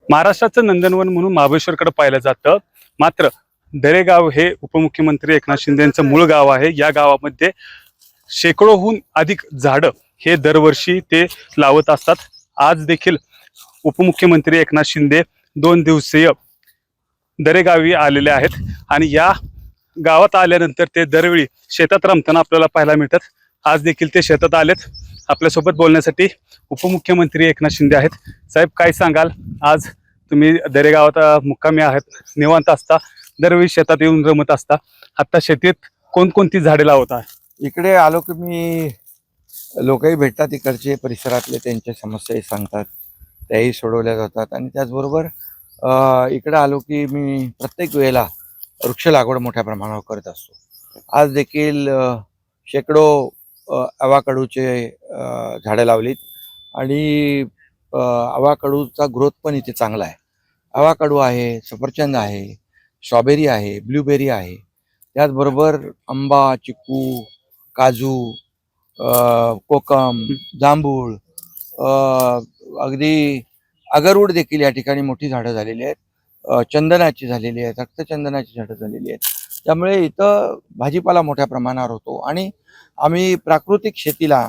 महाराष्ट्राचं नंदनवन म्हणून महाबळेश्वरकडे पाहिलं जातं. मात्र दरेगाव हे उपमुख्यमंत्री एकनाथ शिंदे यांचं मूळ गाव आहे. या गावामध्ये शेकडोहून अधिक झाडं हे दरवर्षी ते लावत असतात. आज देखील उपमुख्यमंत्री एकनाथ शिंदे 2 दिवसीय दरेगावी आलेले आहेत आणि या गावात आल्यानंतर ते दरवेळी शेतात रमताना आपल्याला पाहायला मिळतात. आज देखील ते शेतात आलेत. आपल्यासोबत बोलण्यासाठी उपमुख्यमंत्री एकनाथ शिंदे आहेत. साहेब, काय सांगाल? आज तुम्ही दरेगावात मुक्कामी आहात, निवांत असता, दरवेळी शेतात येऊन रमत असता. आता शेतीत कोणकोणती झाडे लावता? इकडे आलो की मी लोकही भेटतात, इकडचे परिसरातले त्यांच्या समस्याही सांगतात, त्याही सोडवल्या जातात. आणि त्याचबरोबर इकडे आलो की मी प्रत्येक वेळेला वृक्ष लागवड मोठ्या प्रमाणावर करत असतो. आज देखील शेकडो अवाकाडूचे झाडं लावलीत आणि अवाकाडूचा ग्रोथ पण इथे चांगला आहे. अवाकाडू आहे, सफरचंद आहे, स्ट्रॉबेरी आहे, ब्लूबेरी आहे, त्याचबरोबर आंबा, चिकू, काजू, कोकम, जांभूळ, अगदी अगरवूड देखील या ठिकाणी मोठी झाडं झालेली आहेत. चंदनाची झालेली आहेत, रक्तचंदनाची झाडं झालेली आहेत. त्यामुळे इथं भाजीपाला मोठ्या प्रमाणावर होतो आणि आम्ही प्राकृतिक शेतीला,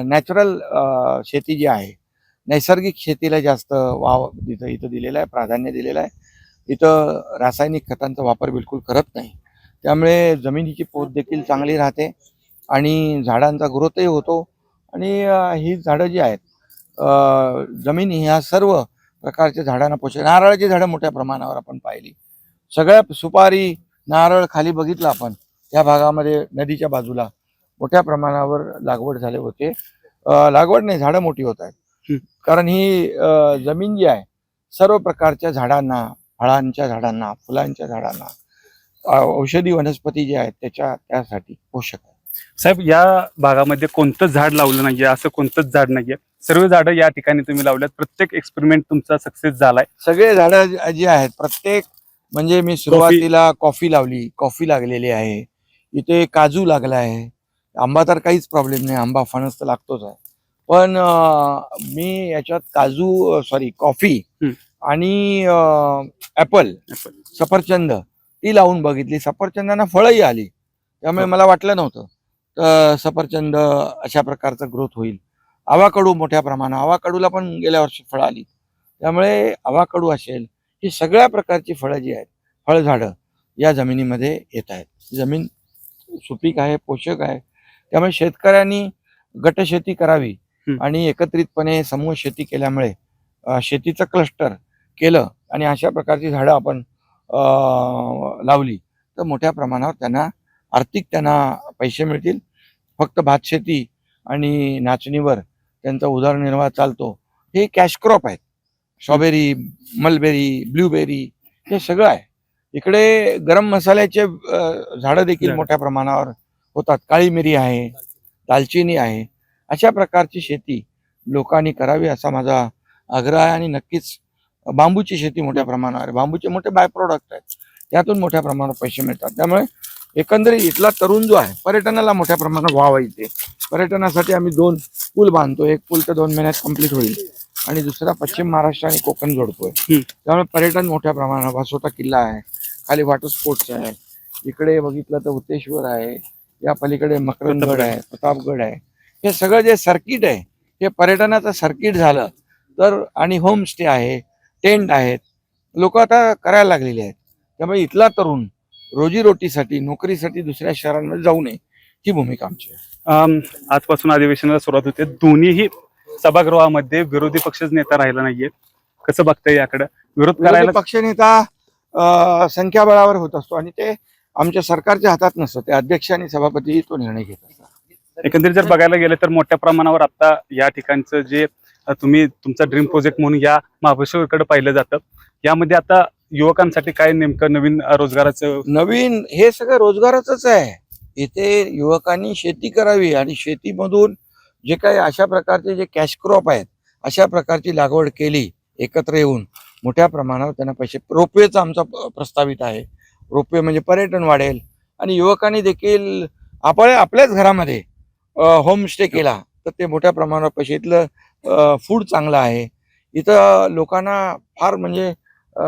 नॅचरल शेती जी आहे, नैसर्गिक शेतीला जास्त वाव इथं दिलेला आहे, प्राधान्य दिलेलं आहे. इथं रासायनिक खतांचा वापर बिलकुल करत नाही. त्यामुळे जमिनीची पोत देखील चांगली राहते आणि झाडांचा ग्रोथही होतो. आणि ही झाडं जी आहेत, जमीन ह्या सर्व प्रकारच्या झाडांना पोषक, नारळाची झाडं मोठ्या प्रमाणावर आपण पाहिली, सगळ्या सुपारी, नारळ खाली बघितलं आपण, या भागामध्ये नदीच्या बाजूला मोठ्या प्रमाणावर लागवड झाले होते. लागवड नाही, झाडं मोठी होत आहेत. कारण ही जमीन जी आहे सर्व प्रकारच्या झाडांना, फळांच्या झाडांना, फुलांच्या झाडांना, औषधी वनस्पती जे आहेत त्यासाठी पोषक आहे. साहेब, या भागामध्ये कोणतं झाड लावलं नाहीये, असं कोणतंच झाड नाहीये, सर्व झाडं या ठिकाणी तुम्ही लावल्यात. प्रत्येक एक्सपेरिमेंट तुमचा सक्सेस झालाय. सगळे झाडं जी आहेत प्रत्येक, म्हणजे मी सुरुवातीला कॉफी लावली, कॉफी लागलेली आहे. इथे काजू लागला आहे. आंबा तर काहीच प्रॉब्लेम नाही, आंबा फणस तर लागतोच आहे. पण मी याच्यात कॉफी आणि ॲपल, सफरचंद ती लावून बघितली. सफरचंदांना फळंही आली. त्यामुळे मला वाटलं नव्हतं तर सफरचंद अशा प्रकारचा ग्रोथ होईल. अवाकडू मोठ्या प्रमाणात, अवाकडूला पण गेल्या वर्षी फळं आली. त्यामुळे अवाकडू असेल, ही सगळ्या प्रकारची फळं जी आहेत, फळझाडं या जमिनीमध्ये येत आहेत. जमीन सुपीक आहे, पोषक आहे. त्यामुळे शेतकऱ्यांनी गटशेती करावी आणि एकत्रितपणे समूह शेती केल्यामुळे शेतीचं क्लस्टर केलं आणि अशा प्रकारची झाडं आपण लावली तर मोठ्या प्रमाणावर त्यांना पैसे मिळतील. फक्त भातशेती आणि नाचणीवर त्यांचा उदरनिर्वाह चालतो. हे कॅश क्रॉप आहेत. स्ट्रॉबेरी, मलबेरी, ब्लूबेरी हे सगळं आहे. इकडे गरम मसाल्याचे झाडं देखील मोठ्या प्रमाणावर होतात. काळी मिरी आहे, दालचिनी आहे. अशा प्रकारची शेती लोकांनी करावी असा माझा आग्रह आहे. आणि नक्कीच बांबूची शेती मोठ्या प्रमाणावर, बांबूचे मोठे बाय प्रोडक्ट आहेत, त्यातून मोठ्या प्रमाणावर पैसे मिळतात. त्यामुळे एकंदरीत इथला तरुण जो आहे, पर्यटनाला मोठ्या प्रमाणात वाव आहे. पर्यटनासाठी आम्ही 2 पूल बांधतो. एक पूल तर 2 महिन्यात कंप्लीट होईल आणि दुसरा पश्चिम महाराष्ट्र आणि कोकण जोडतोय. त्यामुळे पर्यटन मोठ्या प्रमाणात, वासोटा किल्ला आहे, खाली वॉटर स्पोर्ट्स आहे, इकडे बघितलं तर हुतेश्वर आहे, या पलीकडे मकरंदगड आहे, प्रतापगड आहे. हे सगळं जे सर्किट आहे, हे पर्यटनाचं सर्किट झालं तर, आणि होमस्टे आहे, टेंट आहेत, लोक आता करायला लागलेले आहेत. त्यामुळे इथला तरुण रोजीरोटीसाठी, नोकरीसाठी दुसऱ्या शहरांमध्ये जाऊ नये, ही भूमिका आमची आहे. आजपासून अधिवेशनाला सुरुवात होते. दोन्हीही सभागृहामध्ये विरोधी पक्षच नेता राहिला नाहीये. कसं बघताय याकडे? विरोध करायला पक्षनेता संख्याबळावर होत असतो आणि ते आमच्या सरकारच्या हातात नसतं. ते अध्यक्ष आणि सभापती तो निर्णय घेत असतात. एकंदरीत जर बघायला गेलं तर मोठ्या प्रमाणावर आता या ठिकाणचं जे तुम्ही तुमचा ड्रीम प्रोजेक्ट म्हणून या महाबळेश्वरकडे पाहिलं जातं, यामध्ये आता युवकांसाठी काय नेमकं नवीन रोजगाराचं? नवीन हे सगळं रोजगाराचंच आहे. इथे युवकांनी शेती करावी आणि शेतीमधून जे काही अशा प्रकारचे जे कॅश क्रॉप आहेत, अशा प्रकारची लागवड केली एकत्र येऊन, मोठ्या प्रमाणावर त्यांना पैसे. रोपवेचा आमचा प्रस्तावित आहे. रोपवे म्हणजे पर्यटन वाढेल आणि युवकांनी देखील आपल्याच घरामध्ये होमस्टे केला तर ते मोठ्या प्रमाणावर पैसे. इथलं फूड चांगलं आहे, इथं लोकांना फार म्हणजे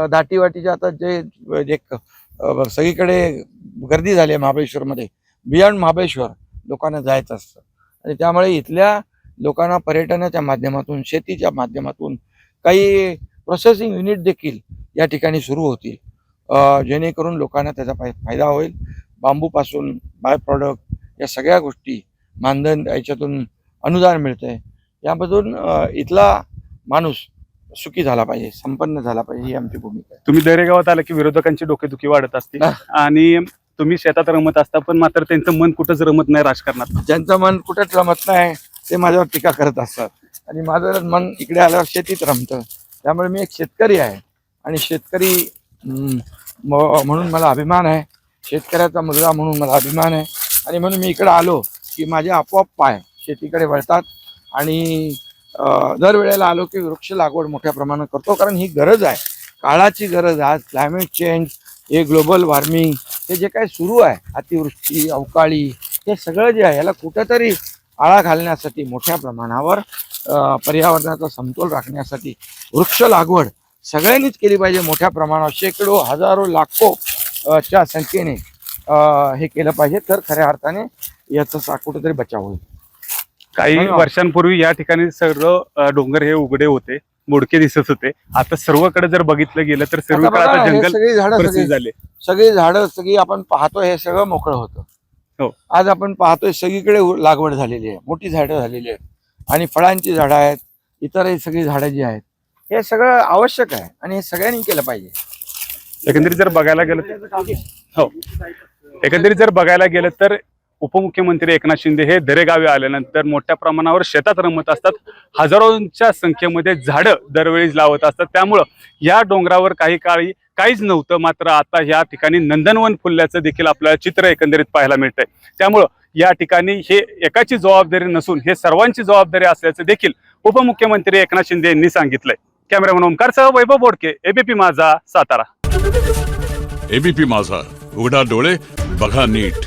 दाटीवाटीचे आता जे सगळीकडे गर्दी झाली आहे महाबळेश्वरमध्ये, बियॉन्ड महाबळेश्वर लोकांना जायचं असतं आणि त्यामुळे इथल्या लोकांना पर्यटनाच्या माध्यमातून, शेतीच्या माध्यमातून काही प्रोसेसिंग युनिट देखील या ठिकाणी सुरू होतील, जेणेकरून लोकांना त्याचा फायदा होईल. बांबूपासून बाय प्रॉडक्ट या सगळ्या गोष्टी, मानधन याच्यातून अनुदान मिळतंय, यामधून इथला माणूस सुखी झाला पाहिजे, संपन्न झाला पाहिजे, ही आमची भूमिका आहे. तुम्ही दरेगावात आलं की विरोधकांची डोकेदुखी वाढत असते आणि तुम्ही शेतात रमत असता, पण मात्र त्यांचं मन कुठंच रमत नाही राजकारणात. ज्यांचं मन कुठेच रमत नाही ते माझ्यावर टीका करत असतात आणि माझं मन इकडे आल्यावर शेतीत रमतं. त्यामुळे मी एक शेतकरी आहे आणि शेतकरी म्हणून मला अभिमान आहे, शेतकऱ्याचा मुलगा म्हणून मला अभिमान आहे आणि म्हणून मी इकडे आलो की माझे आपोआप पाय शेतीकडे वळतात आणि दर वेळेला आलो की वृक्ष लागवड मोठ्या प्रमाणात करतो, कारण ही गरज आहे, काळाची गरज. आज क्लायमेट चेंज, हे ग्लोबल वॉर्मिंग, हे जे काही सुरू आहे, अतिवृष्टी, अवकाळी, हे सगळं जे आहे याला कुठेतरी आळा घालण्यासाठी, मोठ्या प्रमाणावर पर्यावरणाचा समतोल राखण्यासाठी वृक्ष लागवड सगळ्यांनीच केली पाहिजे. मोठ्या प्रमाणावर शेकडो, हजारो, लाखो च्या संख्येने हे केलं पाहिजे, तर खऱ्या अर्थाने याचा कुठेतरी बचाव होईल. काही वर्षांपूर्वी या ठिकाणी सर्व डोंगर हे उघडे होते, मोडके दिसत होते. आता सर्वकडे जर बघितलं गेलं तर सर्वकडे आता जंगल परिस्थिती झाले. सगळी झाडं सगळी आपण पाहतो, हे सगळं मोकळं होतं. हो. आज आपण पाहतोय सगळीकडे लागवड झालेली आहे, मोठी झाडं झालेली आहेत आणि फळांची झाडं आहेत, इतरही सगळी झाडं जी आहेत, हे सगळं आवश्यक आहे आणि हे सगळ्यांनी केलं पाहिजे. एकंदरीत जर बघायला गेलं तर उपमुख्यमंत्री एकनाथ शिंदे हे दरेगावी आल्यानंतर मोठ्या प्रमाणावर शेतात रमत असतात, हजारोंच्या संख्येमध्ये झाडं दरवेळी लावत असतात. त्यामुळं या डोंगरावर काही काळी काहीच नव्हतं, मात्र आता या ठिकाणी नंदनवन फुलल्याचं देखील आपल्याला चित्र एकंदरीत पाहायला मिळतंय. त्यामुळं या ठिकाणी हे एकाची जबाबदारी नसून हे सर्वांची जबाबदारी असल्याचं देखील उपमुख्यमंत्री एकनाथ शिंदे यांनी सांगितलंय. कॅमेरामन ओमकारसह वैभव बोडके, एबीपी माझा, सातारा. एबीपी माझा, उघडा डोळे बघा नीट.